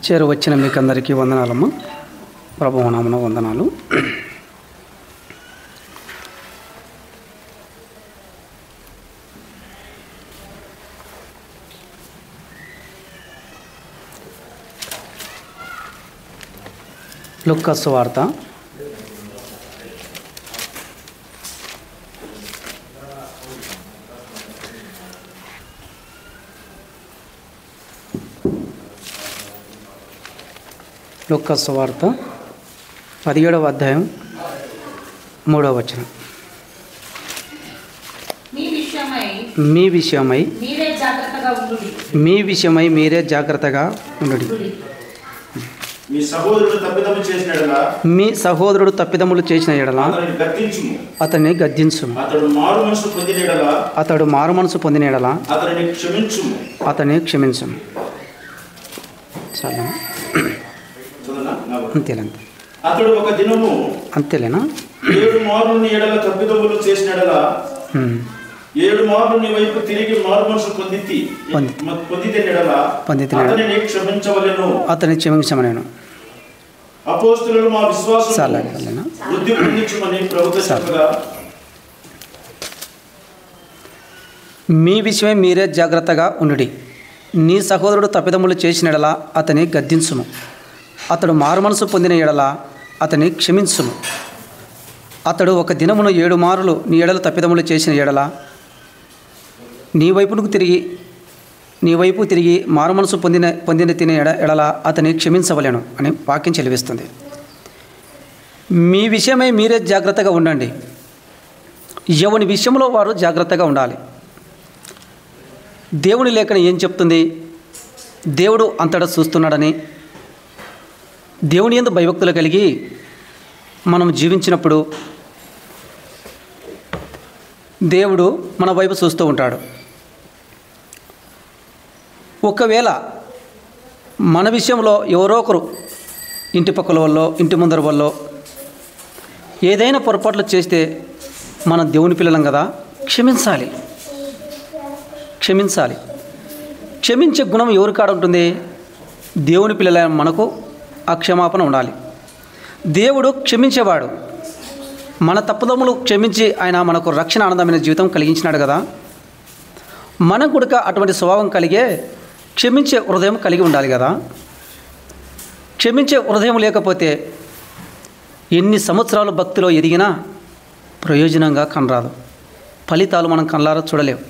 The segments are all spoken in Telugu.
చేరువచ్చిన మీకు అందరికీ వందనాలమ్మ. ప్రభువు నామమున వందనాలు. లూకా సువార్త 17వ అధ్యాయం 3వ వచనం. మీ విషయమై మీరే జాగ్రత్తగా ఉండుడి. మీ సహోదరుడు తప్పిదములు చేసిన ఎడల అతన్ని గద్దించుము. అతడు మారు మనసు పొందిన ఎడల అతన్ని క్షమించుము. చాలా అంతేలంతే. అతడు ఒక దినము అంతేలేనా 7 మార్లు నీ ఎడల తప్పిదములు చేసిన ఎడల 7 మార్లు నీ వైపు తిరిగి మారు మనసు పొందితే ఎడల అతనిని క్షమించవలెను. అతని క్షమించమనేను. అపోస్తలులు మా విశ్వాసం వృద్ధి పొందించమని ప్రభువు చెప్పగా, మీ విషయమై మీరే జాగ్రత్తగా ఉండుడి. నీ సహోదరుడు తప్పిదములు చేసిన ఎడల అతని గద్దించుము. అతడు మారు మనసు పొందిన ఎడల అతని క్షమించుము. అతడు ఒక దినమును 7 మారులు నీ ఎడల తప్పిదములు చేసిన ఎడల నీ వైపు తిరిగి మారు మనసు పొందిన తినే ఎడల అతని క్షమించవలేను అని వాక్యం చెలివిస్తుంది. మీ విషయమై మీరే జాగ్రత్తగా ఉండండి. ఎవని విషయంలో వారు జాగ్రత్తగా ఉండాలి. దేవుని లేఖనం ఏం చెప్తుంది? దేవుడు అంతటా చూస్తున్నాడని, దేవుని యందు భయభక్తులు కలిగి మనం జీవించినప్పుడు దేవుడు మన వైపు చూస్తూ ఉంటాడు. ఒకవేళ మన విషయంలో ఎవరో ఒకరు ఇంటి పక్కల వల్ల ఇంటి ముందర వల్ల ఏదైనా పొరపాట్లు చేస్తే మనం దేవుని పిల్లలం కదా, క్షమించాలి. క్షమించే గుణం ఎవరి కాడ ఉంటుంది? దేవుని పిల్లలైన మనకు ఆ క్షమాపణ ఉండాలి. దేవుడు క్షమించేవాడు. మన తప్పుదమ్ములు క్షమించి ఆయన మనకు రక్షణ ఆనందమైన జీవితం కలిగించినాడు కదా. మనకు కూడా అటువంటి స్వభావం కలిగే క్షమించే హృదయం కలిగి ఉండాలి కదా. క్షమించే హృదయం లేకపోతే ఎన్ని సంవత్సరాలు భక్తిలో ఎదిగినా ప్రయోజనంగా కనరాదు. ఫలితాలు మనం కళ్ళారా చూడలేము.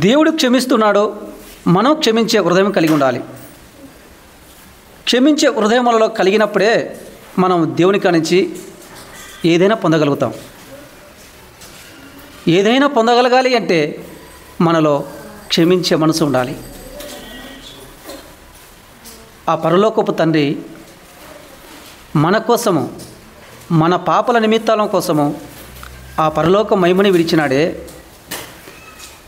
దేవుడు క్షమిస్తున్నాడు, మనం క్షమించే హృదయం కలిగి ఉండాలి. క్షమించే హృదయములలో కలిగినప్పుడే మనం దేవుని కానించి ఏదైనా పొందగలుగుతాం. ఏదైనా పొందగలగాలి అంటే మనలో క్షమించే మనసు ఉండాలి. ఆ పరలోకపు తండ్రి మన కోసము, మన పాపల నిమిత్తాల కోసము ఆ పరలోక మహిమని విడిచినాడే.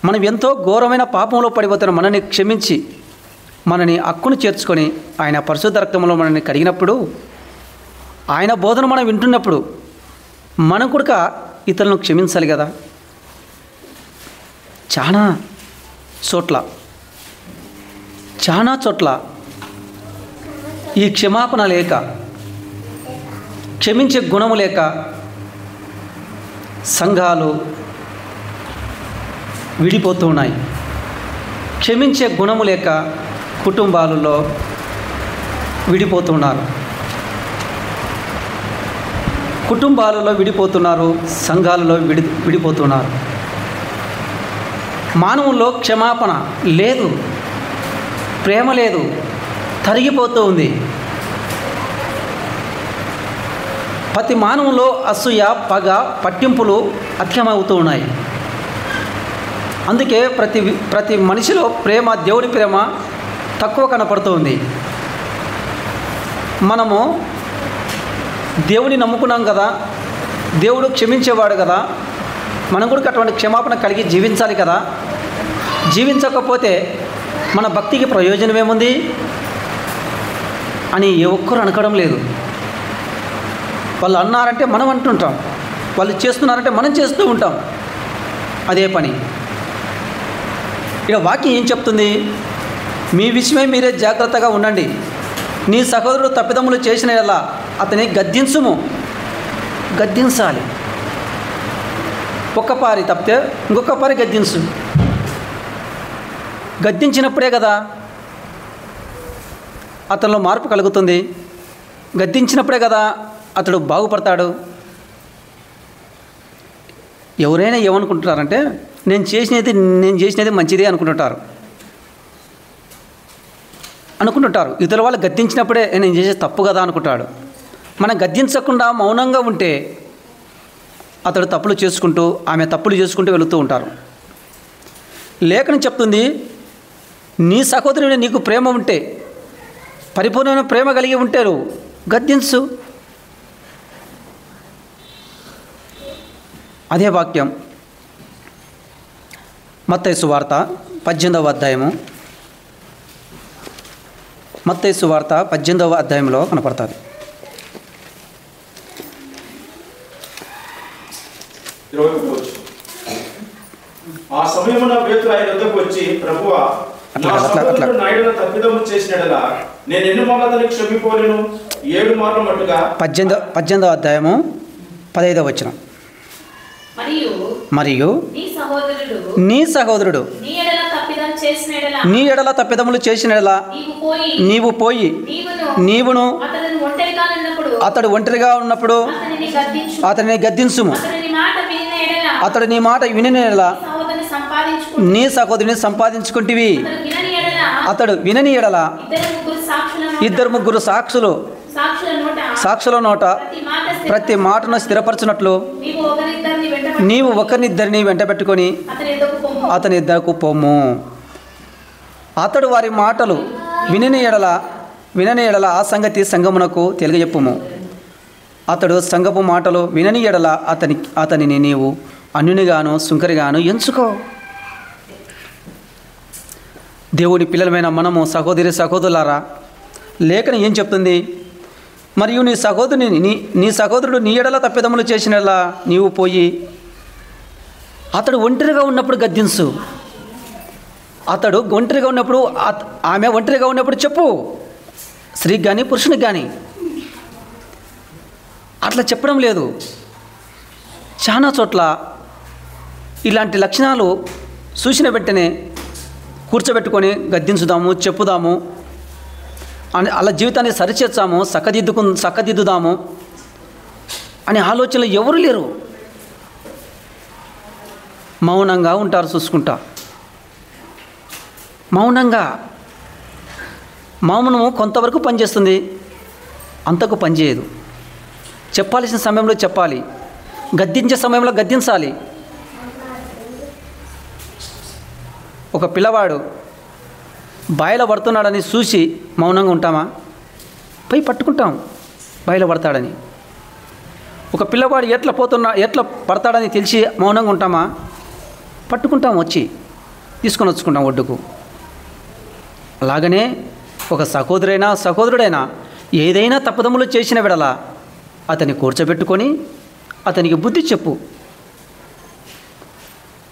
మనం ఎంతో ఘోరమైన పాపంలో పడిపోతున్న మనని క్షమించి మనని హక్కును చేర్చుకొని ఆయన పరిశుద్ధ రక్తంలో మనల్ని కడిగినప్పుడు, ఆయన బోధన మనం వింటున్నప్పుడు మనం కూడా ఇతరులను క్షమించాలి కదా. చాలా చోట్ల ఈ క్షమాపణ లేక, క్షమించే గుణము లేక సంఘాలు విడిపోతూ ఉన్నాయి. క్షమించే గుణము లేక కుటుంబాలలో విడిపోతున్నారు. సంఘాలలో విడిపోతున్నారు. మానవుల్లో క్షమాపణ లేదు, ప్రేమ లేదు, తరిగిపోతూ ఉంది. ప్రతి మానవులో అసూయ, పగ, పట్టింపులు అధికమవుతూ ఉన్నాయి. అందుకే ప్రతి మనిషిలో ప్రేమ, దేవుడి ప్రేమ తక్కువ కనపడుతుంది. మనము దేవుని నమ్ముకున్నాం కదా, దేవుడు క్షమించేవాడు కదా, మనం కూడా అటువంటి క్షమాపణ కలిగి జీవించాలి కదా. జీవించకపోతే మన భక్తికి ప్రయోజనం ఏముంది అని ఏ ఒక్కరు అనకడం లేదు. వాళ్ళు అన్నారంటే మనం అంటుంటాం, వాళ్ళు చేస్తున్నారంటే మనం చేస్తూ ఉంటాం. అదే పని. ఇక్కడ వాక్యం ఏం చెప్తుంది? మీ విషయమై మీరే జాగ్రత్తగా ఉండండి. నీ సహోదరుడు తప్పిదములు చేసిన ఎలా అతని గద్దించుము. గద్దించాలి. ఒక్క పారి తప్పితే ఇంకొక పారి గద్దించు. గద్దించినప్పుడే కదా అతనిలో మార్పు కలుగుతుంది. గద్దించినప్పుడే కదా అతడు బాగుపడతాడు. ఎవరైనా ఏమనుకుంటున్నారంటే నేను చేసినది మంచిదే అనుకుంటుంటారు. ఇతర వాళ్ళు గద్దించినప్పుడే నేను చేసేది తప్పు కదా అనుకుంటాడు. మనం గద్దించకుండా మౌనంగా ఉంటే అతడు తప్పులు చేసుకుంటూ ఆమె తప్పులు చేసుకుంటూ వెళుతూ ఉంటారు. లేఖనం చెప్తుంది, నీ సహోదరుని నీకు ప్రేమ ఉంటే, పరిపూర్ణమైన ప్రేమ కలిగి ఉంటారు, గద్దించు. అదే వాక్యం మత్తయి సువార్త 18వ అధ్యాయము, మత్తయి సువార్త 18వ అధ్యాయంలో కనపడుతుంది. 21వ వచనం. ఆ సమయమున పేతురు ఆయన వద్దకు వచ్చి, ప్రభువా, నా సహోదరుడు నా యెడల తప్పిదము చేసినడలా నేను ఎన్ని మార్లు అతనికి క్షమిపోలేను? 7 మార్లు మట్టుగా. 18వ అధ్యాయము 15వ వచనం. మరియు నీ సహోదరుడు నీ ఎడల తప్పిదములు చేసినడలా నీవు పోయి నీవును అతడు ఒంటరిగా ఉన్నప్పుడు అతనిని గద్దించుము. అతడు నీ మాట విని ఎడలా నీ సహోదరుని సంపాదించుకుంటివి. అతడు వినని ఎడల 2-3 సాక్షుల నోట ప్రతి మాటను స్థిరపరచునట్లు నీవు ఒకరినిద్దరిని వెంటబెట్టుకొని అతని ఇద్దరికి పొమ్ము. అతడు వారి మాటలు వినని ఎడల ఆ సంగతి సంఘమునకు తెలియజెప్పుము. అతడు సంఘపు మాటలు వినని ఎడల అతనిని నీవు అన్యునిగాను సుంకరిగాను ఎంచుకో. దేవుని పిల్లలమైన మనము సహోదరులారా, లేఖనం ఏం చెప్తుంది? మరియు నీ సహోదరుడు నీ ఎడల తప్పిదములు చేసినలా నీవు పోయి అతడు ఒంటరిగా ఉన్నప్పుడు గద్దించు. అతడు ఒంటరిగా ఉన్నప్పుడు ఆమె ఒంటరిగా ఉన్నప్పుడు చెప్పు, స్త్రీకి కానీ పురుషునికి కానీ. అట్లా చెప్పడం లేదు. చాలా చోట్ల ఇలాంటి లక్షణాలు చూసిన వెంటనే కూర్చోబెట్టుకొని గద్దించుదాము, చెప్పుదాము, అలా జీవితాన్ని సరిచేస్తాము, చక్కదిద్దుదాము అనే ఆలోచనలు ఎవరు లేరు. మౌనంగా ఉంటారు చూసుకుంటా. మౌనము కొంతవరకు పనిచేస్తుంది, అంతకు పనిచేయదు. చెప్పాల్సిన సమయంలో చెప్పాలి, గద్దించే సమయంలో గద్దించాలి. ఒక పిల్లవాడు బాయిలో పడుతున్నాడని చూసి మౌనంగా ఉంటామా? పై పట్టుకుంటాం బాయిలో పడతాడని. ఒక పిల్లవాడు ఎట్లా పడతాడని తెలిసి మౌనంగా ఉంటామా? పట్టుకుంటాం, వచ్చి తీసుకొని వచ్చుకుంటాం ఒడ్డుకు. అలాగనే ఒక సహోదరుడైనా ఏదైనా తప్పిదములు చేసిన వెడల అతన్ని కూర్చోబెట్టుకొని అతనికి బుద్ధి చెప్పు.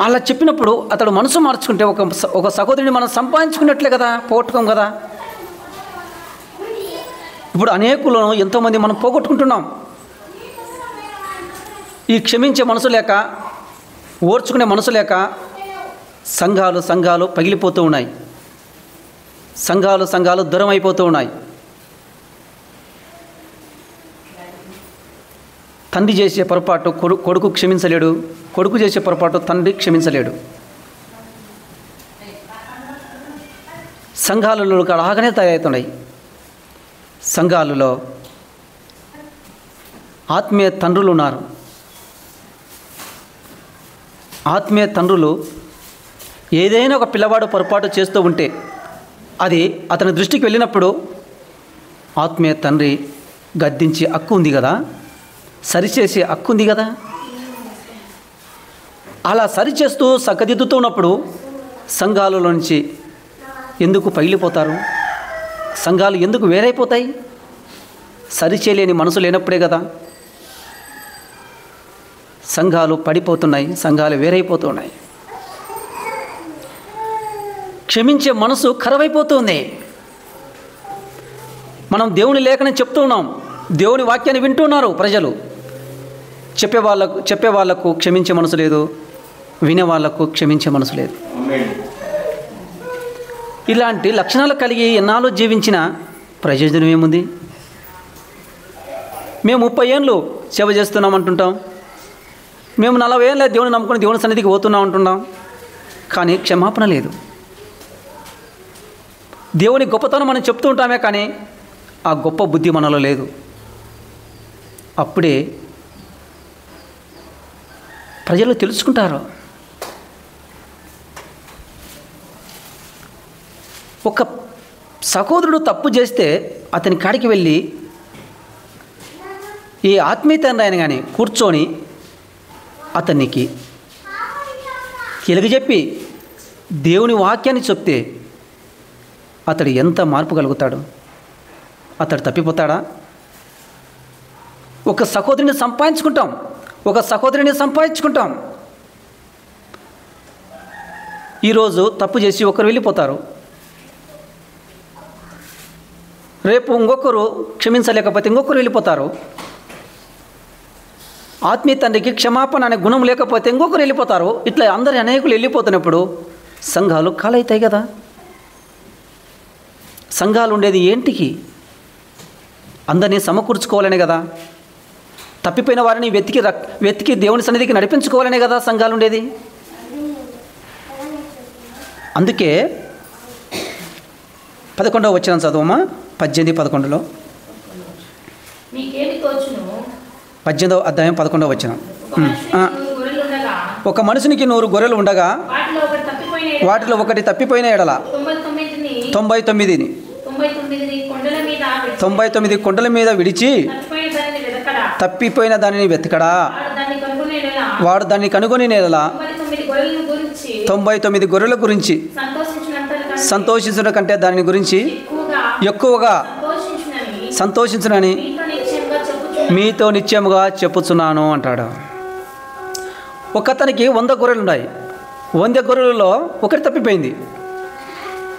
అలా చెప్పినప్పుడు అతడు మనసు మార్చుకుంటే ఒక సహోదరుని మనం సంపాదించుకున్నట్లే కదా, పోగొట్టుకోం కదా. ఇప్పుడు అనేకులను ఎంతోమంది మనం పోగొట్టుకుంటున్నాం. ఈ క్షమించే మనసు లేక, ఓర్చుకునే మనసు లేక సంఘాలు పగిలిపోతూ ఉన్నాయి. సంఘాలు దూరం అయిపోతూ ఉన్నాయి. తండ్రి చేసే పొరపాటు కొడుకు క్షమించలేడు, కొడుకు చేసే పొరపాటు తండ్రి క్షమించలేడు. సంఘాలలో అలాగనే తయారవుతున్నాయి. సంఘాలలో ఆత్మీయ తండ్రులు ఉన్నారు. ఆత్మీయ తండ్రులు ఏదైనా ఒక పిల్లవాడు పొరపాటు చేస్తూ ఉంటే అది అతని దృష్టికి వెళ్ళినప్పుడు ఆత్మీయ తండ్రి గద్దించే హక్కు ఉంది కదా, సరిచేసే హక్కు ఉంది కదా. అలా సరిచేస్తూ చక్కదిద్దుతున్నప్పుడు సంఘాలలో నుంచి ఎందుకు పగిలిపోతారు? సంఘాలు ఎందుకు వేరైపోతాయి? సరిచేయలేని మనసు లేనప్పుడే కదా సంఘాలు పడిపోతున్నాయి, సంఘాలు వేరైపోతున్నాయి. క్షమించే మనసు కరువైపోతుంది. మనం దేవుని లేఖనం చెప్తూ ఉన్నాం, దేవుని వాక్యాన్ని వింటున్నారు ప్రజలు. చెప్పే వాళ్ళకు క్షమించే మనసు లేదు, వినే వాళ్ళకు క్షమించే మనసు లేదు. ఇలాంటి లక్షణాలు కలిగి ఎన్నాళ్ళు జీవించిన ప్రయోజనం ఏముంది? మేము 30 ఏళ్ళు సేవ చేస్తున్నాం అంటుంటాం, మేము 40 ఏళ్ళ దేవుని నమ్ముకుని దేవుని సన్నిధికి పోతున్నాం అంటున్నాం, కానీ క్షమాపణ లేదు. దేవుని గొప్పతనం మనం చెప్తూ ఉంటామే, కానీ ఆ గొప్ప బుద్ధి మనలో లేదు. అప్పుడే ప్రజలు తెలుసుకుంటారు. ఒక సహోదరుడు తప్పు చేస్తే అతని కాడికి వెళ్ళి ఏ ఆత్మీయ తండ్రి ఆయన కానీ కూర్చొని అతనికి తెలియజెప్పి దేవుని వాక్యాన్ని చెప్తే అతడు ఎంత మార్పు కలుగుతాడు? అతడు తప్పిపోతాడా? ఒక సహోదరుని సంపాదించుకుంటాం, ఒక సహోదరిని సంపాదించుకుంటాం. ఈరోజు తప్పు చేసి ఒకరు వెళ్ళిపోతారు, రేపు ఇంకొకరు క్షమించలేకపోతే ఇంకొకరు వెళ్ళిపోతారు. ఆత్మీయ తండ్రికి క్షమాపణ అనే గుణం లేకపోతే ఇంకొకరు వెళ్ళిపోతారు. ఇట్లా అందరి అనేకులు వెళ్ళిపోతున్నప్పుడు సంఘాలు కాలవుతాయి కదా. సంఘాలు ఉండేది ఏంటికి? అందరినీ సమకూర్చుకోవాలనే కదా. తప్పిపోయిన వారిని వెతికి దేవుని సన్నిధికి నడిపించుకోవాలనే కదా సంఘాలు ఉండేది. అందుకే 11వ వచనం చదవమా, 18-11లో. 18వ అధ్యాయం 11వ వచనం. ఒక మనుషునికి 100 గొర్రెలు ఉండగా వాటిలో ఒకటి తప్పిపోయిన ఎడల 99 కొండల మీద విడిచి తప్పిపోయిన దానిని వెతకడా? వాడు దాన్ని కనుగొని నెల 99 గొర్రెల గురించి సంతోషించడం కంటే దాని గురించి ఎక్కువగా సంతోషించునని మీతో నిశ్చయముగా చెప్పుచున్నాను అంటాడు. ఒకతనికి 100 గొర్రెలు ఉన్నాయి. 100 గొర్రెలలో ఒకటి తప్పిపోయింది.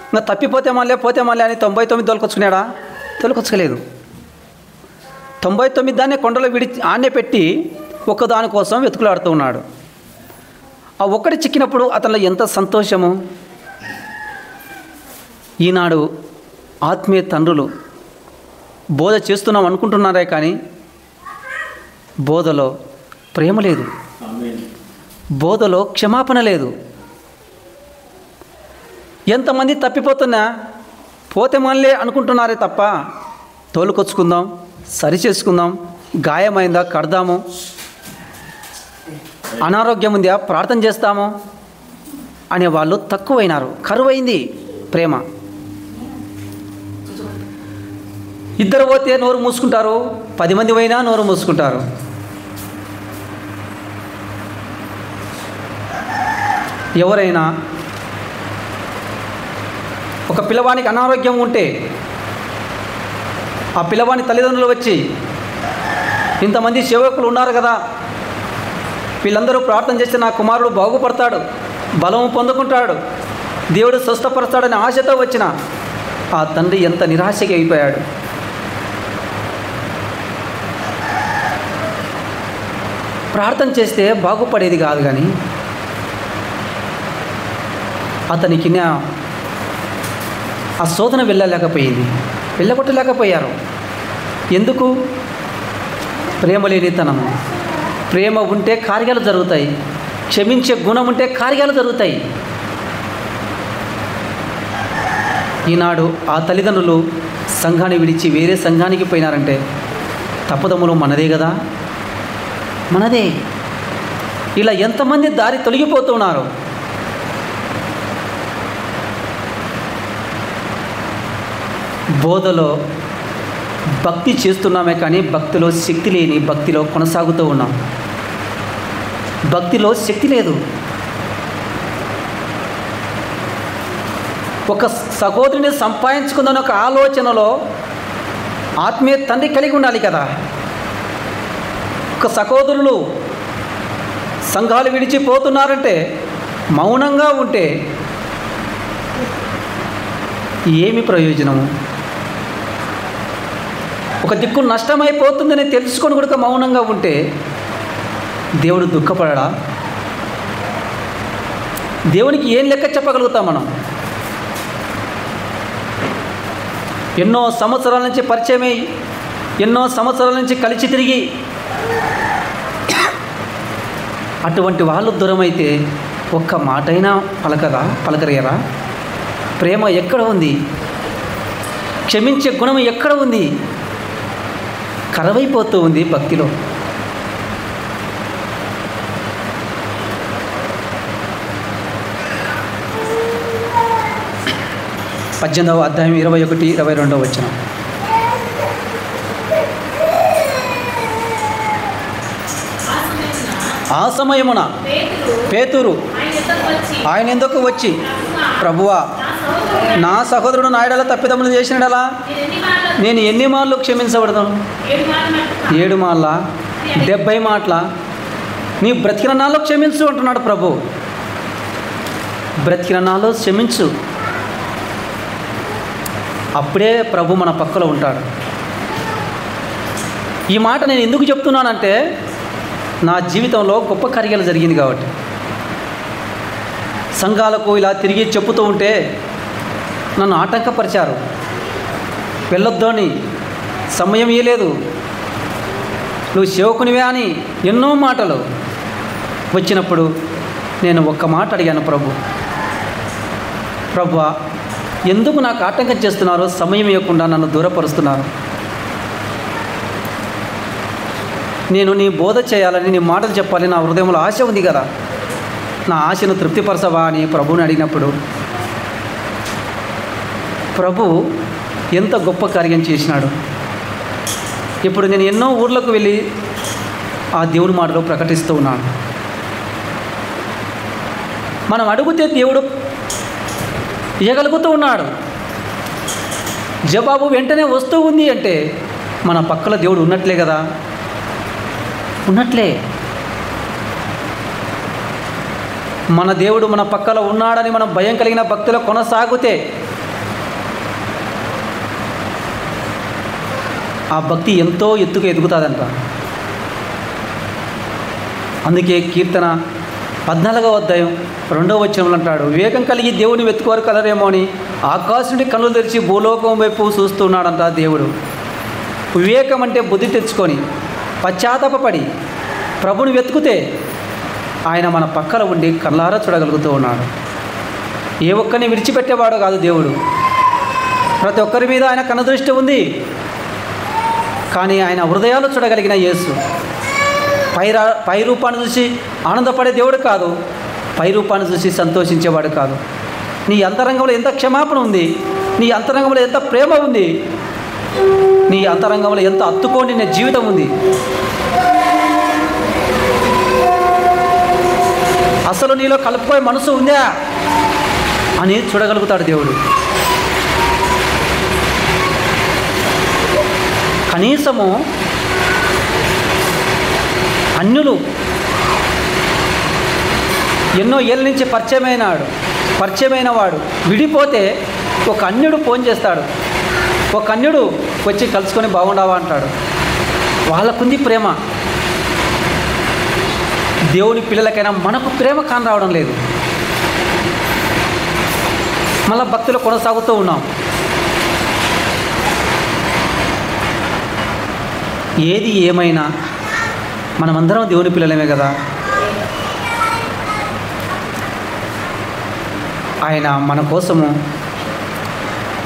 ఇంకా తప్పిపోతే మళ్ళీ అని 99 తోలుకొచ్చుకున్నాడా? తోలుకొచ్చుకోలేదు. 99 దాన్ని కొండలో ఆనే పెట్టి ఒక్కదాని కోసం వెతుకులాడుతూ ఉన్నాడు. ఆ ఒక్కటి చిక్కినప్పుడు అతనిలో ఎంత సంతోషము! ఈనాడు ఆత్మీయ తండ్రులు బోధ చేస్తున్నాం అనుకుంటున్నారే, కానీ బోధలో ప్రేమ లేదు, బోధలో క్షమాపణ లేదు. ఎంతమంది తప్పిపోతున్నా పోతే మళ్ళీ అనుకుంటున్నారే తప్ప తోలుకొచ్చుకుందాం, సరి చేసుకుందాం, గాయమైందా కడదాము, అనారోగ్యం ఉందా ప్రార్థన చేస్తాము అనే వాళ్ళు తక్కువైనారు. కరువైంది ప్రేమ. ఇద్దరు పోతే నోరు మూసుకుంటారు, 10 మంది పోయినా నోరు మూసుకుంటారు. ఎవరైనా ఒక పిల్లవానికి అనారోగ్యం ఉంటే ఆ పిల్లవాని తల్లిదండ్రులు వచ్చి, ఇంతమంది సేవకులు ఉన్నారు కదా, వీళ్ళందరూ ప్రార్థన చేస్తే నా కుమారుడు బాగుపడతాడు, బలము పొందుకుంటాడు, దేవుడు స్వస్థపరుస్తాడనే ఆశతో వచ్చిన ఆ తండ్రి ఎంత నిరాశగా అయిపోయాడు. ప్రార్థన చేస్తే బాగుపడేది కాదు, కానీ అతనికి ఆ శోధన వెళ్ళగొట్టలేకపోయారు. ఎందుకు? ప్రేమ లేనితనము. ప్రేమ ఉంటే కార్యాలు జరుగుతాయి, క్షమించే గుణం ఉంటే కార్యాలు జరుగుతాయి. ఈనాడు ఆ తల్లిదండ్రులు సంఘాన్ని విడిచి వేరే సంఘానికి పోయినారంటే తప్పుదమ్ములు మనదే కదా, మనదే. ఇలా ఎంతమంది దారి తొలగిపోతున్నారు. బోధలో భక్తి చేస్తున్నామే, కానీ భక్తిలో శక్తి లేని భక్తిలో కొనసాగుతూ ఉన్నాం. భక్తిలో శక్తి లేదు. ఒక సహోదరుని సంపాదించుకుందని ఒక ఆలోచనలో ఆత్మీయ తండ్రి కలిగి ఉండాలి కదా. ఒక సహోదరులు సంఘాలు విడిచిపోతున్నారంటే మౌనంగా ఉంటే ఏమి ప్రయోజనము? ఒక దిక్కు నష్టమైపోతుందని తెలుసుకొని కూడా మౌనంగా ఉంటే దేవుడు దుఃఖపడడా? దేవునికి ఏం లెక్క చెప్పగలుగుతాం మనం? ఎన్నో సంవత్సరాల నుంచి పరిచయమై, ఎన్నో సంవత్సరాల నుంచి కలిసి తిరిగి అటువంటి వాళ్ళు దూరమైతే ఒక్క మాటైనా పలకరియరా? ప్రేమ ఎక్కడ ఉంది? క్షమించే గుణం ఎక్కడ ఉంది? కరవైపోతూ ఉంది భక్తిలో. పద్దెనిమిదవ అధ్యాయం 21, 22 వచనం. ఆ సమయమున పేతురు ఆయన ఎందుకు వచ్చి, ప్రభువా, నా సహోదరుడు నా ఎడల తప్పిదములు చేసినడలా నేను ఎన్ని మార్లు క్షమించబడతాను? 7 మార్లా? 70 మాటలా? నీ బ్రతికిన నాలో క్షమించు అంటున్నాడు ప్రభు. బ్రతికిన నాలో క్షమించు. అప్పుడే ప్రభు మన పక్కలో ఉంటాడు. ఈ మాట నేను ఎందుకు చెప్తున్నానంటే, నా జీవితంలో గొప్ప కార్యాలు జరిగింది కాబట్టి. సంఘాలకు ఇలా తిరిగి చెప్పుతూ ఉంటే నన్ను ఆటంకపరిచారు. వెళ్ళొద్దు అని, సమయం ఇవ్వలేదు, నువ్వు సేవకునివే అని ఎన్నో మాటలు వచ్చినప్పుడు నేను ఒక్క మాట అడిగాను, ప్రభువా, ఎందుకు నాకు ఆటంకం చేస్తున్నారు? సమయం ఇవ్వకుండా నన్ను దూరపరుస్తున్నారు. నేను నీ బోధ చేయాలని, నీ మాటలు చెప్పాలని నా హృదయంలో ఆశ ఉంది కదా, నా ఆశను తృప్తిపరచవా అని ప్రభువుని అడిగినప్పుడు ప్రభు ఎంత గొప్ప కార్యం చేసినాడు. ఇప్పుడు నేను ఎన్నో ఊర్లకు వెళ్ళి ఆ దేవుడి మాటలు ప్రకటిస్తూ ఉన్నాను. మనం అడిగితే దేవుడు ఇవ్వగలుగుతూ ఉన్నాడు. జవాబు వెంటనే వస్తూ ఉంది అంటే మన పక్కల దేవుడు ఉన్నట్లే కదా, ఉన్నట్లే. మన దేవుడు మన పక్కన ఉన్నాడని మనం భయం కలిగిన భక్తిలో కొనసాగితే ఆ భక్తి ఎంతో ఎత్తుకు ఎదుగుతుందంట. అందుకే కీర్తన 14వ అధ్యాయం 2వ వచనంలో అంటాడు, వివేకం కలిగి దేవుని వెతుకువారు కలరేమో అని ఆకాశం నుండి కన్నులు తెరిచి భూలోకం వైపు చూస్తున్నాడంట దేవుడు. వివేకం అంటే బుద్ధి తెచ్చుకొని పశ్చాత్తాపపడి ప్రభుని వెతుకుతే ఆయన మన పక్కన ఉండి కళ్ళారా చూడగలుగుతూ ఉన్నాడు. ఏ ఒక్కరిని విడిచిపెట్టేవాడు కాదు దేవుడు. ప్రతి ఒక్కరి మీద ఆయన కనుదృష్టి ఉంది. కానీ ఆయన హృదయాలు చూడగలిగిన యేసు పై రూపాన్ని చూసి ఆనందపడే దేవుడు కాదు, పై రూపాన్ని చూసి సంతోషించేవాడు కాదు. నీ అంతరంగంలో ఎంత క్షమాపణ ఉంది, నీ అంతరంగంలో ఎంత ప్రేమ ఉంది, నీ అంతరంగంలో ఎంత అత్తుకోండిన జీవితం ఉంది, అసలు నీలో కలుపుకోయే మనసు ఉందా అని చూడగలుగుతాడు దేవుడు. కనీసము అన్యులు ఎన్నో ఏళ్ళ నుంచి పరిచయమైన వాడు విడిపోతే ఒక అన్యుడు ఫోన్ చేస్తాడు, ఒక అన్యుడు వచ్చి కలుసుకొని బాగుండావా అంటాడు. వాళ్ళకుంది ప్రేమ. దేవుని పిల్లలకైనా మనకు ప్రేమ కాని రావడం లేదు. మళ్ళా భక్తులు కొనసాగుతూ ఉన్నాం. ఏది ఏమైనా మనమందరం దేవుని పిల్లలమే కదా. ఆయన మన కోసము,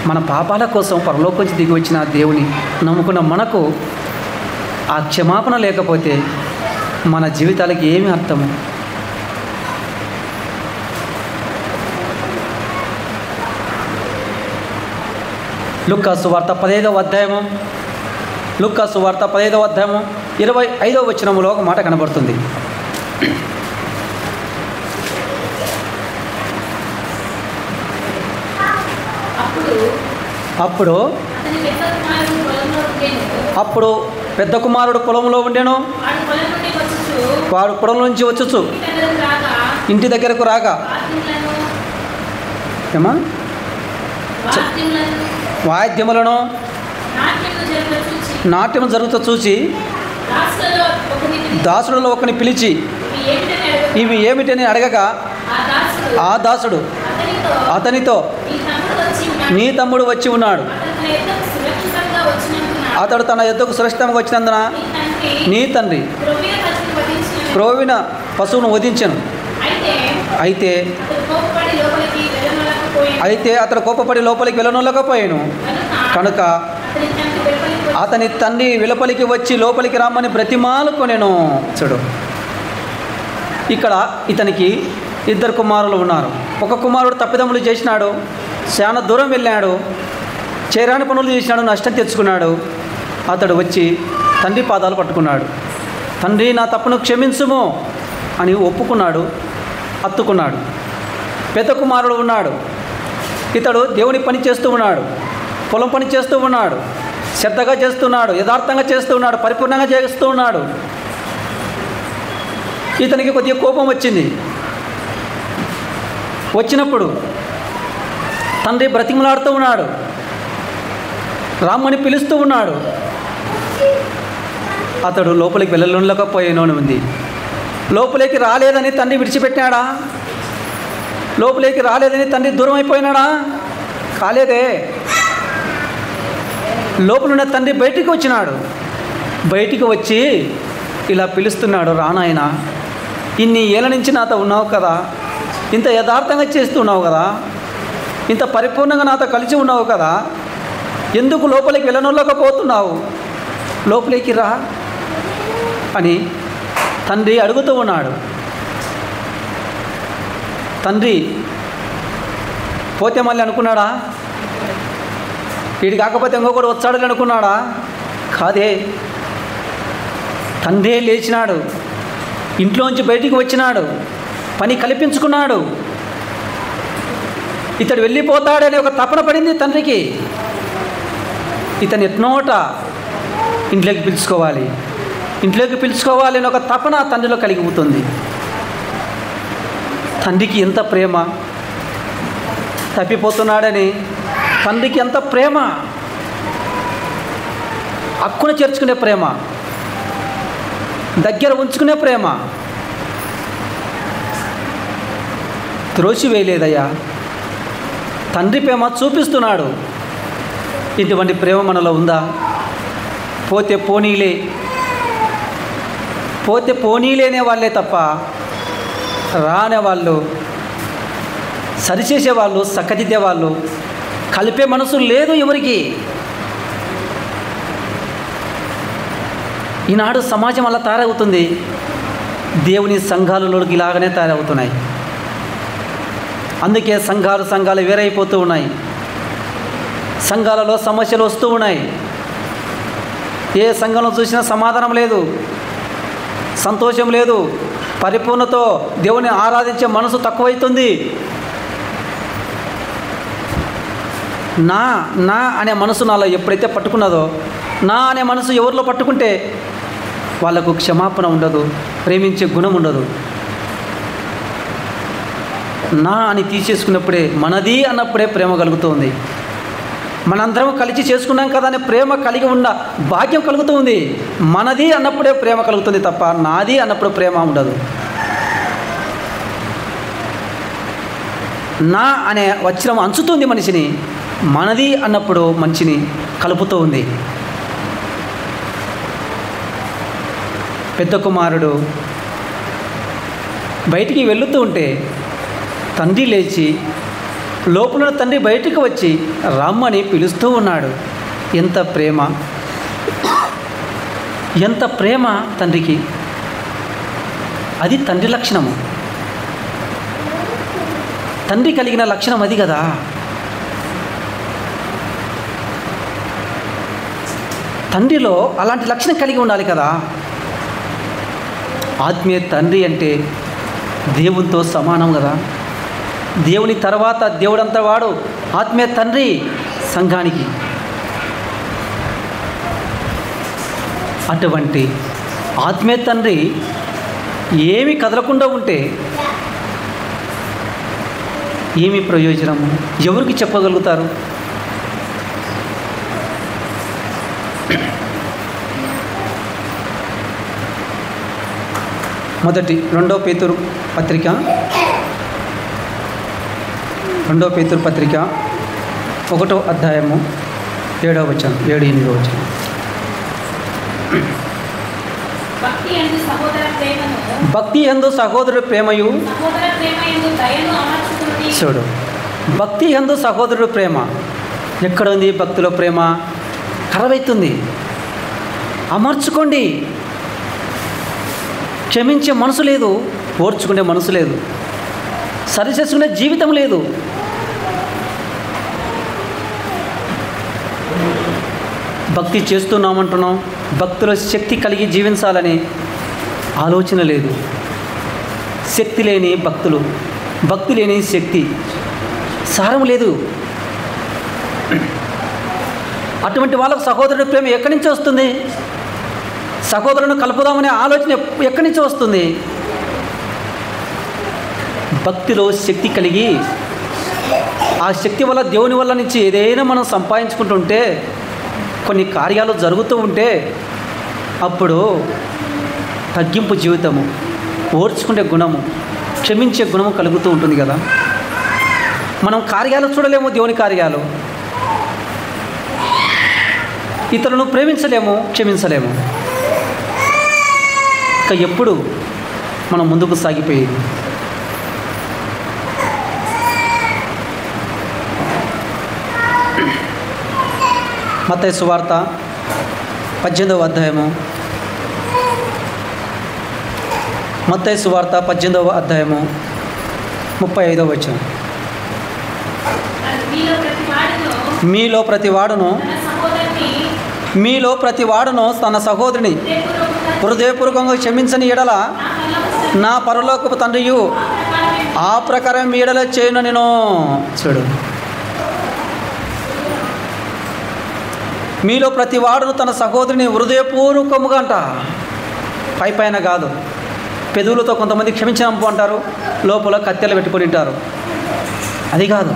మన పాపాల కోసం పరలోకం నుంచి దిగి వచ్చిన దేవుని నమ్ముకున్న మనకు ఆ క్షమాపణ లేకపోతే మన జీవితాలకి ఏమి అర్థము? లూకా సువార్త 15వ అధ్యాయము 25వ వచనములో ఒక మాట కనబడుతుంది. అప్పుడు పెద్ద కుమారుడు పొలంలో ఉండెను. వాడు పొలం నుంచి వచ్చుచు ఇంటి దగ్గరకు రాగా ఏమా వాయిద్యములను నాట్యము జరుగుతూ చూచి దాసుడులో ఒకని పిలిచి ఇవి ఏమిటని అడగగా ఆ దాసుడు అతనితో నీ తమ్ముడు వచ్చి ఉన్నాడు, అతడు తన యొద్దకు సురక్షితంగా వచ్చినందున నీ తండ్రి క్రోవిన పశువును వధించెను. అయితే అతడు కోపపడి లోపలికి వెళ్ళనలేకపోయాను కనుక అతని తండ్రి వెలుపలికి వచ్చి లోపలికి రమ్మని బ్రతిమాలుకొనెను. చూడు, ఇక్కడ ఇతనికి ఇద్దరు కుమారులు ఉన్నారు. ఒక కుమారుడు తప్పిదములు చేసినాడు, చాలా దూరం వెళ్ళాడు, చేరాని పనులు చేసినాడు, నష్టం తెచ్చుకున్నాడు. అతడు వచ్చి తండ్రి పాదాలు పట్టుకున్నాడు. తండ్రి, నా తప్పును క్షమించుము అని ఒప్పుకున్నాడు, హత్తుకున్నాడు. పెద్ద కుమారుడు ఉన్నాడు. ఇతడు దేవుని పని చేస్తూ ఉన్నాడు, పొలం పని చేస్తూ ఉన్నాడు, శ్రద్ధగా చేస్తున్నాడు, యథార్థంగా చేస్తూ ఉన్నాడు, పరిపూర్ణంగా చేస్తూ ఉన్నాడు. ఇతనికి కొద్దిగా కోపం వచ్చింది. వచ్చినప్పుడు తండ్రి బ్రతిమలాడుతూ ఉన్నాడు, రామ్మని పిలుస్తూ ఉన్నాడు. అతడు లోపలికి వెళ్ళలేకపోయాను అని ఉంది. లోపలికి రాలేదని తండ్రి విడిచిపెట్టినాడా? లోపలికి రాలేదని తండ్రి దూరం అయిపోయినాడా? కాలేదే. లోపలున్న తండ్రి బయటికి వచ్చినాడు. బయటికి వచ్చి ఇలా పిలుస్తున్నాడు, రానాయన, ఇన్ని ఏళ్ళ నుంచి నాతో ఉన్నావు కదా, ఇంత యథార్థంగా చేస్తున్నావు కదా, ఇంత పరిపూర్ణంగా నాతో కలిసి ఉన్నావు కదా, ఎందుకు లోపలికి వెళ్ళనలేకపోతున్నావు? లోపలికి రా అని తండ్రి అడుగుతూ ఉన్నాడు. తండ్రి పోతే మళ్ళీ అనుకున్నాడా? వీడి కాకపోతే ఇంకొకటి వచ్చాడని అనుకున్నాడా? కాదే. తండ్రే లేచినాడు, ఇంట్లోంచి బయటికి వచ్చినాడు, పని కల్పించుకున్నాడు. ఇతడు వెళ్ళిపోతాడనే ఒక తపన పడింది తండ్రికి. ఇతను ఎట్నోట ఇంట్లోకి పిలుచుకోవాలి అని ఒక తపన తండ్రిలో కలిగిపోతుంది. తండ్రికి ఎంత ప్రేమ, తప్పిపోతున్నాడని తండ్రికి ఎంత ప్రేమ, హక్కును చేర్చుకునే ప్రేమ, దగ్గర ఉంచుకునే ప్రేమ. త్రోసివేయలేదయ్యా, తండ్రి ప్రేమ చూపిస్తున్నాడు. ఇటువంటి ప్రేమ మనలో ఉందా? పోతే పోనీలేనే వాళ్ళే తప్ప రానే వాళ్ళు, సరిచేసేవాళ్ళు, చక్కదిద్దేవాళ్ళు, కలిపే మనసు లేదు ఎవరికి. ఈనాడు సమాజం అలా తయారవుతుంది. దేవుని సంఘాలలోకి ఇలాగనే తయారవుతున్నాయి. అందుకే సంఘాలు వేరైపోతూ ఉన్నాయి. సంఘాలలో సమస్యలు వస్తూ ఉన్నాయి. ఏ సంఘంలో చూసినా సమాధానం లేదు, సంతోషం లేదు, పరిపూర్ణతో దేవుని ఆరాధించే మనసు తక్కువైతుంది. నా అనే మనసు నాలో ఎప్పుడైతే పట్టుకున్నదో, నా అనే మనసు ఎవరిలో పట్టుకుంటే వాళ్ళకు క్షమాపణ ఉండదు, ప్రేమించే గుణం ఉండదు. నా అని తీసేసుకున్నప్పుడే, మనది అన్నప్పుడే ప్రేమ కలుగుతుంది. మనందరం కలిసి చేసుకున్నాం కదా అనే ప్రేమ కలిగి ఉన్న భాగ్యం కలుగుతుంది. మనది అన్నప్పుడే ప్రేమ కలుగుతుంది తప్ప నాది అన్నప్పుడు ప్రేమ ఉండదు. నా అనే వజ్రం అంచుతుంది మనిషిని, మనది అన్నప్పుడు మనిషిని కలుపుతూ ఉంది. పెద్ద కుమారుడు బయటికి వెళుతూ ఉంటే తండ్రి లేచి, లోపల తండ్రి బయటికి వచ్చి రమ్మని పిలుస్తూ ఉన్నాడు. ఎంత ప్రేమ తండ్రికి! అది తండ్రి లక్షణము. తండ్రి కలిగిన లక్షణం అది కదా. తండ్రిలో అలాంటి లక్షణం కలిగి ఉండాలి కదా. ఆత్మీయ తండ్రి అంటే దేవునితో సమానం కదా. దేవుని తర్వాత దేవుడంతా వాడు ఆత్మీయ తండ్రి సంఘానికి. అటువంటి ఆత్మీయ తండ్రి ఏమీ కదలకుండా ఉంటే ఏమి ప్రయోజనము? ఎవరికి చెప్పగలుగుతారు? రెండో పేతురు పత్రిక 1వ అధ్యాయము 7వ వచనం 7-8వ వచనం. భక్తి యందు సహోదరుడు ప్రేమయు, చూడు, భక్తి యందు సహోదరుడు ప్రేమ ఎక్కడ ఉంది? భక్తిలో ప్రేమ కరవైతుంది. అమర్చుకోండి. క్షమించే మనసు లేదు, ఓర్చుకునే మనసు లేదు, సరి చేసుకునే జీవితం లేదు. భక్తి చేస్తున్నామంటున్నాం, భక్తిలో శక్తి కలిగి జీవించాలని ఆలోచన లేదు. శక్తి లేని భక్తులు, భక్తి లేని శక్తి, సారం లేదు. అటువంటి వాళ్ళకు సహోదరుడి ప్రేమ ఎక్కడి నుంచి వస్తుంది? సహోదరులను కలుపుదామనే ఆలోచన ఎక్కడి నుంచి వస్తుంది? భక్తిలో శక్తి కలిగి, ఆ శక్తి వల్ల, దేవుని వల్ల నుంచి ఏదైనా మనం సంపాదించుకుంటుంటే, కొన్ని కార్యాలు జరుగుతూ ఉంటే, అప్పుడు తగ్గింపు జీవితము, ఓర్చుకునే గుణము, క్షమించే గుణము కలుగుతూ ఉంటుంది కదా. మనం కార్యాలు చూడలేము, దేవుని కార్యాలు. ఇతరులను ప్రేమించలేము, క్షమించలేము. ఇక ఎప్పుడు మనం ముందుకు సాగిపోయేది? మత్తయి సువార్త 18వ అధ్యాయము, మత్తయి సువార్త 18వ అధ్యాయము 35వ వచనం. మీలో ప్రతి వాడును తన సహోదరుని హృదయపూర్వకంగా క్షమించని ఎడల నా పరలోకపు తండ్రియు ఆ ప్రకారం మీ ఎడల చేయను నేను. చూడు, మీలో ప్రతి వాడును తన సహోదరుని హృదయపూర్వకముగా అంట, పైన కాదు. పెదవులతో కొంతమంది క్షమించనంపు అంటారు, లోపల కత్తెలు పెట్టుకొని ఉంటారు. అది కాదు.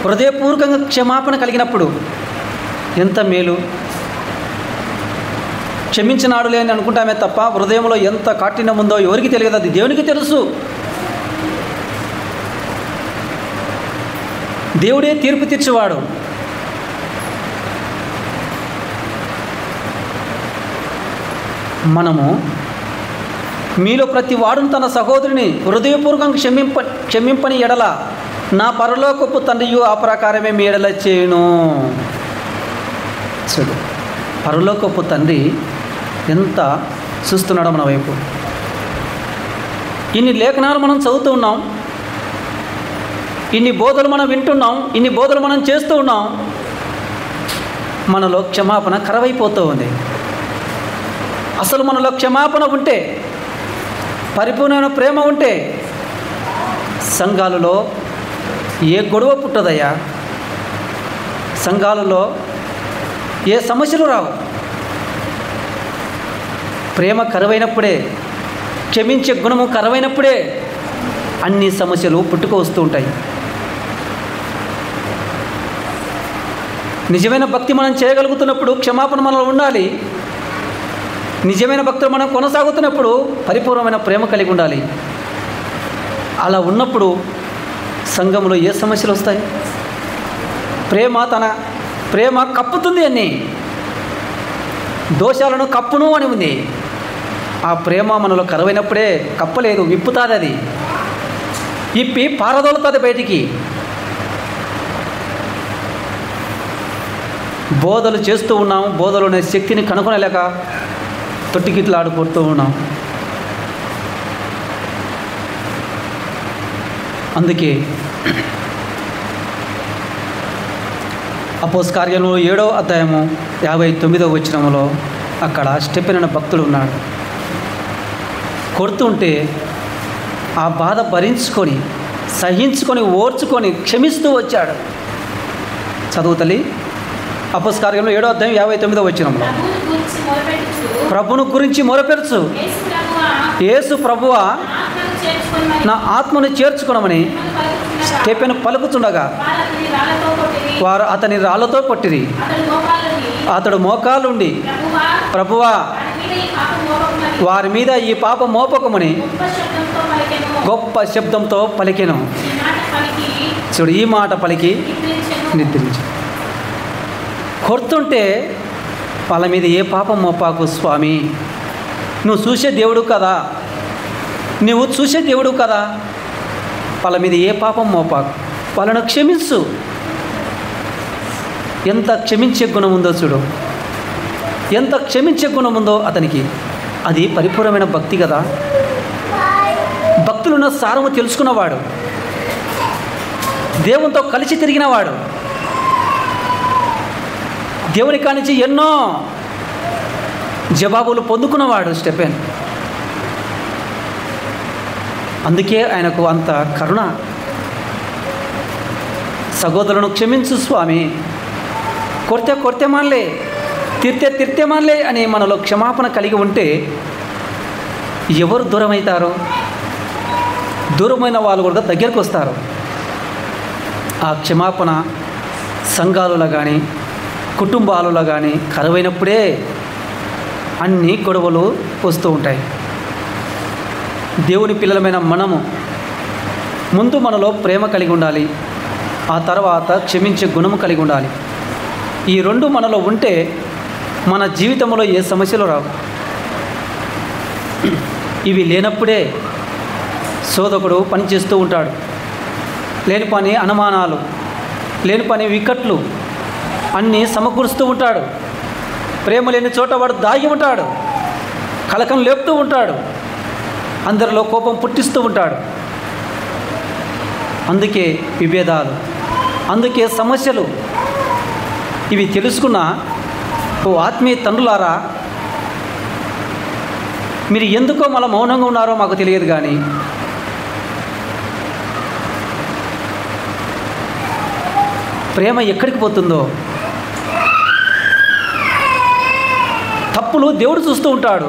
హృదయపూర్వకంగా క్షమాపణ కలిగినప్పుడు ఎంత మేలు. క్షమించినాడులే అని అనుకుంటామే తప్ప హృదయంలో ఎంత కాఠిన్యం ఉందో ఎవరికి తెలియదు, అది దేవునికి తెలుసు. దేవుడే తీర్పు తీర్చేవాడు. మనము మీలో ప్రతి వాడును తన సహోదరుని హృదయపూర్వకంగా క్షమింపని ఎడల నా పరలోకపు తండ్రియు ఆ ప్రకారమే మీ ఎడల చేయును. చూడు, పరలోకపు తండ్రి ఎంత చూస్తున్నాడో మన వైపు. ఇన్ని లేఖనాలు మనం చదువుతూ ఉన్నాం, ఇన్ని బోధలు మనం వింటున్నాం, ఇన్ని బోధలు మనం చేస్తూ ఉన్నాం. మనలో క్షమాపణ కరవైపోతూ ఉంది. అసలు మనలో క్షమాపణ ఉంటే, పరిపూర్ణమైన ప్రేమ ఉంటే, సంఘాలలో ఏ గొడవ పుట్టదయ్యా. సంఘాలలో ఏ సమస్యలు రావు. ప్రేమ కరువైనప్పుడే, క్షమించే గుణము కరువైనప్పుడే అన్ని సమస్యలు పుట్టుకు వస్తూ ఉంటాయి. నిజమైన భక్తి మనం చేయగలుగుతున్నప్పుడు క్షమాపణ మనలో ఉండాలి. నిజమైన భక్తులు మనం కొనసాగుతున్నప్పుడు పరిపూర్ణమైన ప్రేమ కలిగి ఉండాలి. అలా ఉన్నప్పుడు సంఘంలో ఏ సమస్యలు వస్తాయి? ప్రేమ కప్పుతుంది అన్ని దోషాలను కప్పును అని ఉంది. ఆ ప్రేమ మనలో కరువైనప్పుడే కప్పలేదు, విప్పుతుంది. అది ఇప్పి పారదోలుతుంది బయటికి. బోధలు చేస్తూ ఉన్నాం, బోధలోనే శక్తిని కనుగొనలేక తొట్టికిట్లు ఆడుకుంటూ ఉన్నాం. అందుకే అపోస్తలుల కార్యములు 7వ అధ్యాయము 59వ వచనములో అక్కడ స్టెఫెను అనే భక్తుడు ఉన్నాడు. కొడుతుంటే ఆ బాధ భరించుకొని, సహించుకొని, ఓర్చుకొని, క్షమిస్తూ వచ్చాడు. చదువు తల్లి. అపోస్తలుల కార్యములు 7వ అధ్యాయం 59వ వచనంలో ప్రభువును గురించి మొరపెరచు, యేసు ప్రభువా నా ఆత్మను చేర్చుకునమని స్టెఫెను పలుకుతుండగా వారు అతని రాళ్లతో కొట్టిరి. అతడు మోకాలుండి, ప్రభువా, వారి మీద ఈ పాపం మోపకమని గొప్ప శబ్దంతో పలికెను. చూడు, ఈ మాట పలికి నిద్రించి. కొడుతుంటే వాళ్ళ మీద ఏ పాపం మోపాకు స్వామి, నువ్వు చూసే దేవుడు కదా, నువ్వు చూసే దేవుడు కదా, వాళ్ళ మీద ఏ పాపం మోపాకు, వాళ్ళను క్షమించు. ఎంత క్షమించే గుణం ఉందో చూడు, ఎంత క్షమించే గుణం ఉందో అతనికి. అది పరిపూర్ణమైన భక్తి కదా. భక్తులున్న సారము తెలుసుకున్నవాడు, దేవునితో కలిసి తిరిగినవాడు, దేవుని కానించి ఎన్నో జవాబులు పొందుకున్నవాడు స్టెఫెన్. అందుకే ఆయనకు అంత కరుణ. సహోదరులను క్షమించు స్వామి, కొడితే మానలే, తిరితే మానలే అని మనలో క్షమాపణ కలిగి ఉంటే ఎవరు దూరమవుతారు? దూరమైన వాళ్ళు కూడా దగ్గరకు వస్తారు. ఆ క్షమాపణ సంఘాలలో కానీ కుటుంబాలలో కానీ కరువైనప్పుడే అన్ని గొడవలు వస్తూ ఉంటాయి. దేవుని పిల్లలమైన మనము ముందు మనలో ప్రేమ కలిగి ఉండాలి, ఆ తర్వాత క్షమించే గుణము కలిగి ఉండాలి. ఈ రెండు మనలో ఉంటే మన జీవితంలో ఏ సమస్యలు రావు. ఇవి లేనప్పుడే శోధకుడు పని చేస్తూ ఉంటాడు. లేని పని అనుమానాలు, లేని పని వికట్లు అన్నీ సమకూరుస్తూ ఉంటాడు. ప్రేమ లేని చోట వాడు దాగి ఉంటాడు, కలకం లేపుతూ ఉంటాడు, అందరిలో కోపం పుట్టిస్తూ ఉంటాడు. అందుకే విభేదాలు, అందుకే సమస్యలు. ఇవి తెలుసుకున్న ఓ ఆత్మీయ తండ్రులారా, మీరు ఎందుకో మళ్ళీ మౌనంగా ఉన్నారో మాకు తెలియదు, కానీ ప్రేమ ఎక్కడికి పోతుందో, తప్పులు దేవుడు చూస్తూ ఉంటాడు,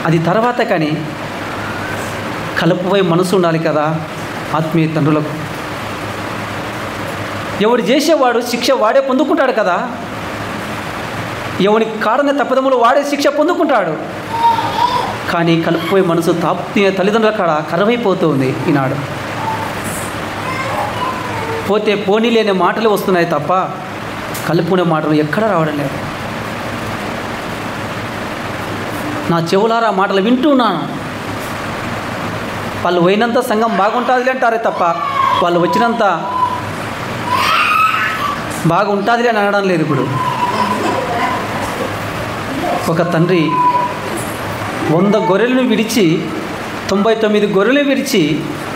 అది తర్వాత. కానీ కలుపుపై మనసు ఉండాలి కదా ఆత్మీయ తండ్రులకు. ఎవడు చేసేవాడు శిక్ష వాడే పొందుకుంటాడు కదా, ఎవని కారణ తప్పిదములు వాడే శిక్ష పొందుకుంటాడు. కానీ కలుపుపోయి మనసు తల్లిదండ్రుల కాడ కరువైపోతుంది ఈనాడు. పోతే పోనీ లేని మాటలు వస్తున్నాయి తప్ప కలుపుకునే మాటలు ఎక్కడ రావడం లేదు. నా చెవులారా మాటలు వింటున్నాను. వాళ్ళు పోయినంత సంఘం బాగుంటుందిలే అంటారే తప్ప వాళ్ళు వచ్చినంత బాగుంటుందిలే అని అనడం లేదు. ఇప్పుడు ఒక తండ్రి 100 గొర్రెలను విడిచి 99 గొర్రెలు విడిచి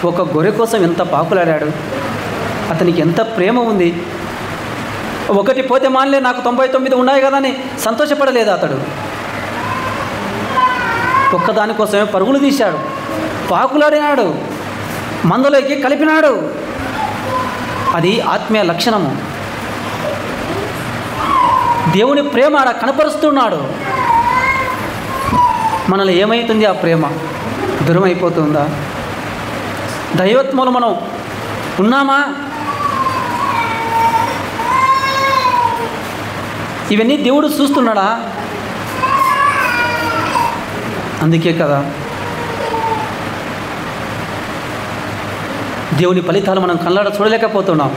ఒక గొర్రె కోసం ఎంత పాకులాడాడు. అతనికి ఎంత ప్రేమ ఉంది. ఒకటి పోతే మానలే, నాకు 99 ఉన్నాయి కదా అని సంతోషపడలేదు అతడు. ఒక్కదానికోసమే పరుగులు తీశాడు, పాకులాడినాడు, మందలోకి కలిపినాడు. అది ఆత్మీయ లక్షణము. దేవుని ప్రేమ ఆడ కనపరుస్తున్నాడు. మనలో ఏమవుతుంది? ఆ ప్రేమ దూరం అయిపోతుందా? దైవత్వంలో మనం ఉన్నామా? ఇవన్నీ దేవుడు చూస్తున్నాడా? అందుకే కదా దేవుని ఫలితాలు మనం కళ్ళాడ చూడలేకపోతున్నాం.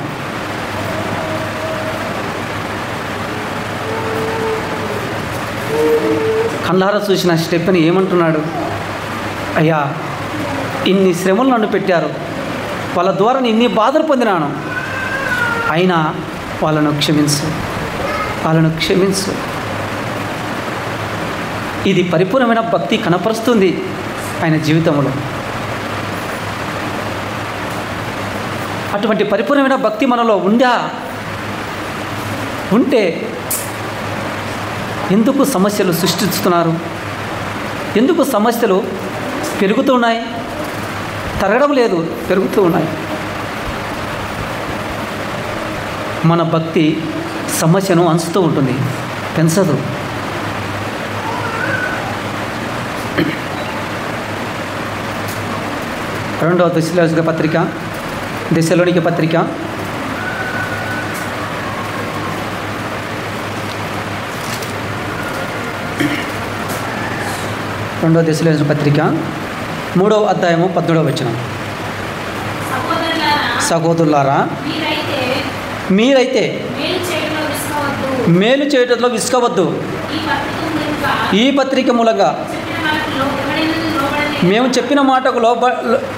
కళ్ళార చూసిన స్టెఫెన్ ఏమంటున్నాడు? అయ్యా, ఇన్ని శ్రమలు నన్ను పెట్టారు, వాళ్ళ ద్వారా ఇన్ని బాధలు పొందినాను, అయినా వాళ్ళను క్షమించు, వాళ్ళను క్షమించు. ఇది పరిపూర్ణమైన భక్తి కనపరుస్తుంది ఆయన జీవితంలో. అటువంటి పరిపూర్ణమైన భక్తి మనలో ఉంటే ఎందుకు సమస్యలు సృష్టిస్తున్నారు? ఎందుకు సమస్యలు పెరుగుతున్నాయి? తరగడం లేదు, పెరుగుతూ ఉన్నాయి. మన భక్తి సమస్యను అంచుతూ ఉంటుంది, పెంచదు. రెండవ దశలోనిక పత్రిక రెండవ దశలోనిక పత్రిక 3వ అధ్యాయము 17వ వచనం. సహోదరులారా, మీరైతే మేలు చేయటంలో విసుకవద్దు. ఈ పత్రిక మూలంగా మేము చెప్పిన మాటకు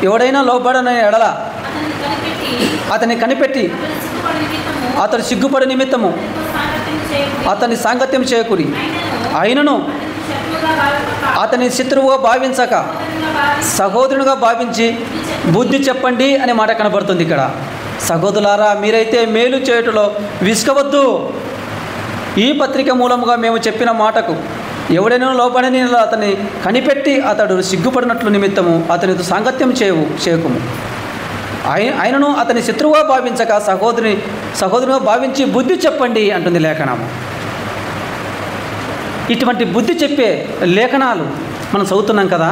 ఎవడైనా లోబడని ఎడల అతన్ని కనిపెట్టి అతడు సిగ్గుపడి నిమిత్తము అతన్ని సాంగత్యం చేయకుడి. అయినను అతని శత్రువుగా భావించక సహోదరునిగా భావించి బుద్ధి చెప్పండి అనే మాట కనబడుతుంది ఇక్కడ. సహోదరులారా, మీరైతే మేలు చేయుటలో విసుకవద్దు. ఈ పత్రిక మూలముగా మేము చెప్పిన మాటకు ఎవడైనా లోపడని అతన్ని కనిపెట్టి అతడు సిగ్గుపడినట్లు నిమిత్తము అతనితో సాంగత్యం చేయకుము. ఆయనను అతని శత్రువుగా భావించక సహోదరునిగా భావించి బుద్ధి చెప్పండి అంటుంది లేఖనము. ఇటువంటి బుద్ధి చెప్పే లేఖనాలు మనం చదువుతున్నాం కదా.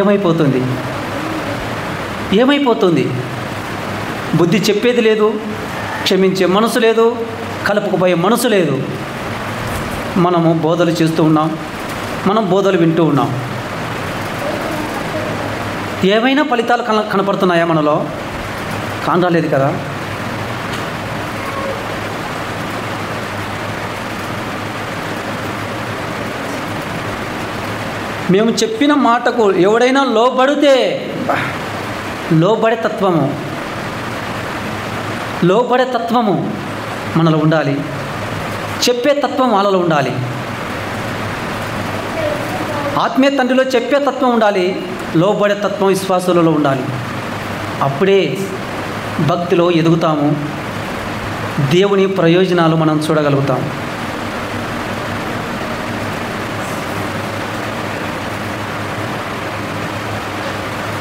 ఏమైపోతుంది? బుద్ధి చెప్పేది లేదు, క్షమించే మనసు లేదు, కలుపుకుపోయే మనసు లేదు. మనము బోధలు చేస్తూ ఉన్నాం, మనం బోధలు వింటూ ఉన్నాం. ఏమైనా ఫలితాలు కనపడుతున్నాయా మనలో? కానరాలేదు కదా. మేము చెప్పిన మాటకు ఎవడైనా లోబడితే, లోబడే తత్వము మనలో ఉండాలి. చెప్పే తత్వం వాళ్ళలో ఉండాలి. ఆత్మీయ తండ్రిలో చెప్పే తత్వం ఉండాలి, లోబడే తత్వం విశ్వాసులలో ఉండాలి. అప్పుడే భక్తిలో ఎదుగుతాము, దేవుని ప్రయోజనాలు మనం చూడగలుగుతాం.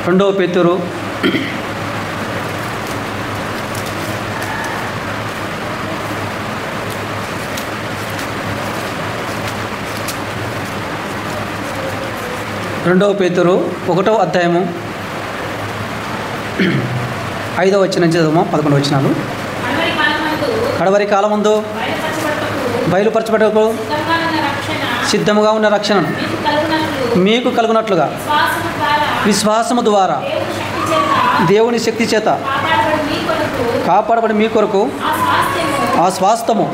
రెండవ పేతురు 1వ అధ్యాయము 5వ వచనం నుంచి చదువు. 11 వచనాలు. కడవరి కాలమందు బయలుపరచబడకు సిద్ధముగా ఉన్న రక్షణను మీకు కలుగునట్లుగా విశ్వాసము ద్వారా దేవుని శక్తి చేత కాపాడబడి మీ కొరకు ఆ స్వాస్థ్యము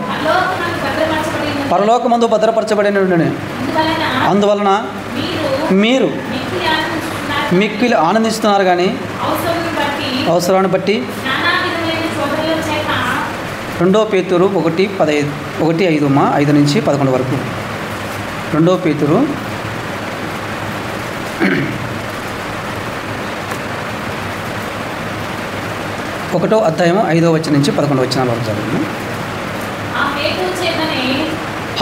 పరలోకమందు భద్రపరచబడిన అందువలన మీరు మిక్కిలి ఆనందిస్తున్నారు. కానీ అవసరాన్ని బట్టి 2 పేతురు 1:5 నుంచి 11 వరకు. 2 పేతురు 1వ అధ్యాయము 5వ వచనం నుంచి 11వ వచనాల వరకు చదువును.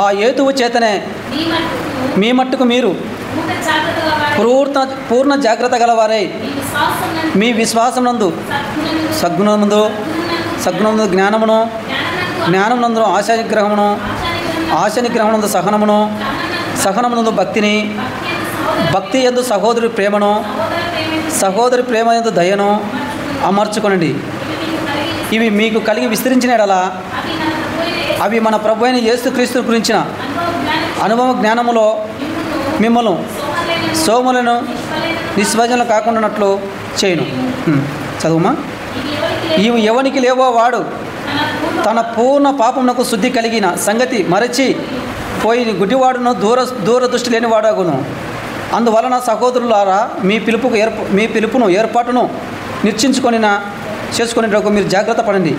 ఆ హేతువు చేతనే మీ మట్టుకు మీరు పూర్ణ జాగ్రత్త గలవారై మీ విశ్వాసమునందు సద్గుణమునందు జ్ఞానమునందు ఆశానిగ్రహమునందు సహనమునందు భక్తి యందు సహోదరి ప్రేమ యందు దయను అమర్చుకొనండి. ఇవి మీకు కలిగి విస్తరించిన ఎడలా అవి మన ప్రభు అయిన యేసుక్రీస్తు గురించిన అనుభవ జ్ఞానములో మిమ్మల్ని సోములను నిష్వజనలు కాకుండానట్లు చేయును. చదువుమా. ఇవి ఎవనికి లేవో వాడు తన పూర్ణ పాపమునకు శుద్ధి కలిగిన సంగతి మరచి పోయి గుడ్డివాడును దూరదృష్టి లేని వాడగును. అందువలన సహోదరులారా, మీ పిలుపును ఏర్పాటును చేసుకునేటకు మీరు జాగ్రత్త పడండి.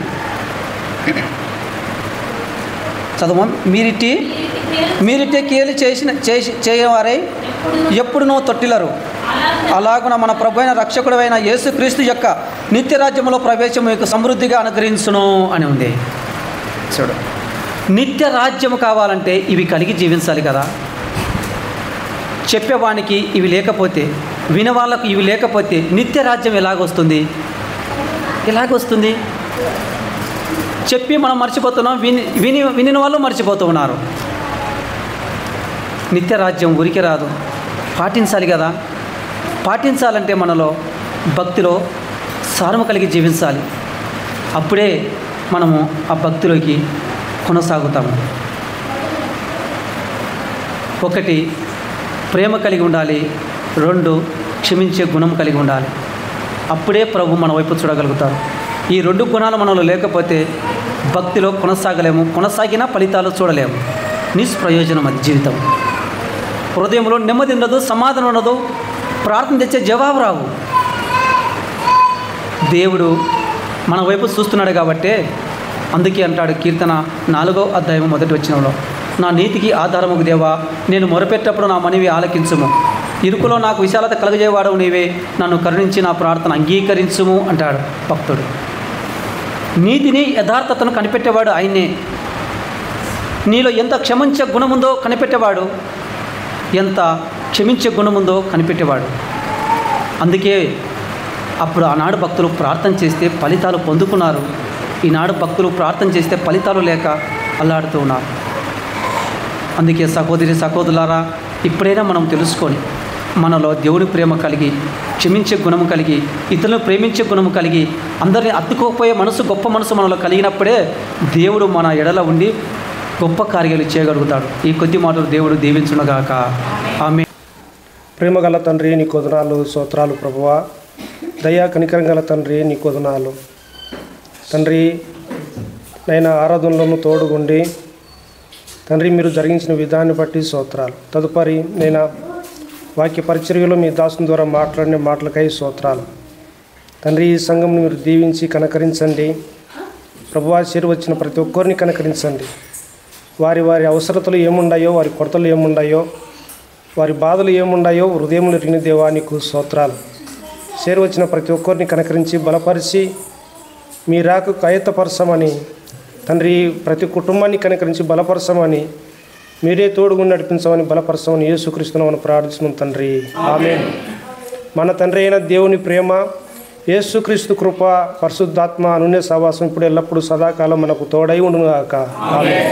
చదువు. మీరిట్టే కీలు చేయవారై ఎప్పుడునూ తొట్టిలరు. అలాగున మన ప్రభు అయిన రక్షకుడైన యేసుక్రీస్తు యొక్క నిత్య రాజ్యంలో ప్రవేశం మీకు సమృద్ధిగా అనుగ్రహించును అని ఉంది. చూడు, నిత్య రాజ్యము కావాలంటే ఇవి కలిగి జీవించాలి కదా. చెప్పేవానికి ఇవి లేకపోతే, వినవాళ్ళకు ఇవి లేకపోతే నిత్య రాజ్యం ఎలాగొస్తుంది? చెప్పి మనం మర్చిపోతున్నాం, విని వాళ్ళు మర్చిపోతూ ఉన్నారు. నిత్య రాజ్యం ఊరికి రాదు, పాటించాలి కదా. పాటించాలంటే మనలో భక్తిలో సారము కలిగి జీవించాలి. అప్పుడే మనము ఆ భక్తిలోకి కొనసాగుతాము. 1 ప్రేమ కలిగి ఉండాలి, 2 క్షమించే గుణం కలిగి ఉండాలి. అప్పుడే ప్రభు మన వైపు చూడగలుగుతారు. ఈ 2 గుణాలు మనలో లేకపోతే భక్తిలో కొనసాగలేము. కొనసాగినా ఫలితాలు చూడలేము. నిష్ప్రయోజనం అది జీవితం. హృదయంలో నెమ్మది ఉండదు, సమాధానం ఉండదు, ప్రార్థన తెచ్చే జవాబు రావు. దేవుడు మన వైపు చూస్తున్నాడు కాబట్టే అందుకే అంటాడు కీర్తన 4వ అధ్యాయం 1వ వచనంలో, నా నీతికి ఆధారముకు దేవా, నేను మొరపెట్టప్పుడు నా మనవి ఆలకించుము. ఇరుకులో నాకు విశాలత కలుగజేవాడవు నీవే, నన్ను కరుణించి నా ప్రార్థన అంగీకరించుము అంటాడు భక్తుడు. నీతిని యథార్థతను కనిపెట్టేవాడు ఆయన్నే. నీలో ఎంత క్షమించే గుణముందో కనిపెట్టేవాడు, ఎంత క్షమించే గుణముందో కనిపెట్టేవాడు. అందుకే అప్పుడు ఆనాడు భక్తులు ప్రార్థన చేస్తే ఫలితాలు పొందుకున్నారు. ఈనాడు భక్తులు ప్రార్థన చేస్తే ఫలితాలు లేక అల్లాడుతూ ఉన్నారు. అందుకే సహోదరి సహోదరులారా, ఇప్పుడైనా మనం తెలుసుకొని మనలో దేవుని ప్రేమ కలిగి, క్షమించే గుణము కలిగి, ఇతరులను ప్రేమించే గుణము కలిగి, అందరినీ అత్తుకోపోయే మనసు, గొప్ప మనసు మనలో కలిగినప్పుడే దేవుడు మన ఎడల ఉండి గొప్ప కార్యాలు చేయగలుగుతాడు. ఈ కొద్ది మాటలు దేవుడు దీవించునుగాక. ఆమేన్. ప్రేమగల తండ్రి నీ కొదనాలు, స్తోత్రాలు ప్రభువా. దయా కనికరం గల తండ్రి నీ కొదనాలు. తండ్రి నైనా ఆరాధనలను తోడుగుండి తండ్రి మీరు జరిగించిన విధాన్ని బట్టి స్తోత్రాలు. తదుపరి నేను వాక్య పరిచర్యలో మీ దాసుని ద్వారా మాట్లాడిన మాటలకై స్తోత్రాలు. తండ్రి ఈ సంఘం మీరు దీవించి కనకరించండి ప్రభువా. చేరు వచ్చిన ప్రతి ఒక్కరిని కనకరించండి. వారి వారి అవసరతలు ఏముండాయో, వారి కొరతలు ఏముండాయో, వారి బాధలు ఏముండాయో హృదయంలో ఎరిగిన దేవా నీకు స్తోత్రాలు. చేరు వచ్చిన ప్రతి ఒక్కరిని కనకరించి బలపరిచి మీ రాకకు ఆయత్తపరచమని తండ్రి, ప్రతి కుటుంబాన్ని కనకరించి బలపరచమని, మీరే తోడుగా నడిపించమని బలపరచమని యేసుక్రీస్తును మనం ప్రార్థిస్తున్నాం తండ్రి. ఆమేన్. మన తండ్రి అయిన దేవుని ప్రేమ, యేసుక్రీస్తు కృప, పరిశుద్ధాత్మ అనున్య సహవాసం ఇప్పుడు ఎల్లప్పుడూ సదాకాలం మనకు తోడై ఉండుగాక. ఆమేన్.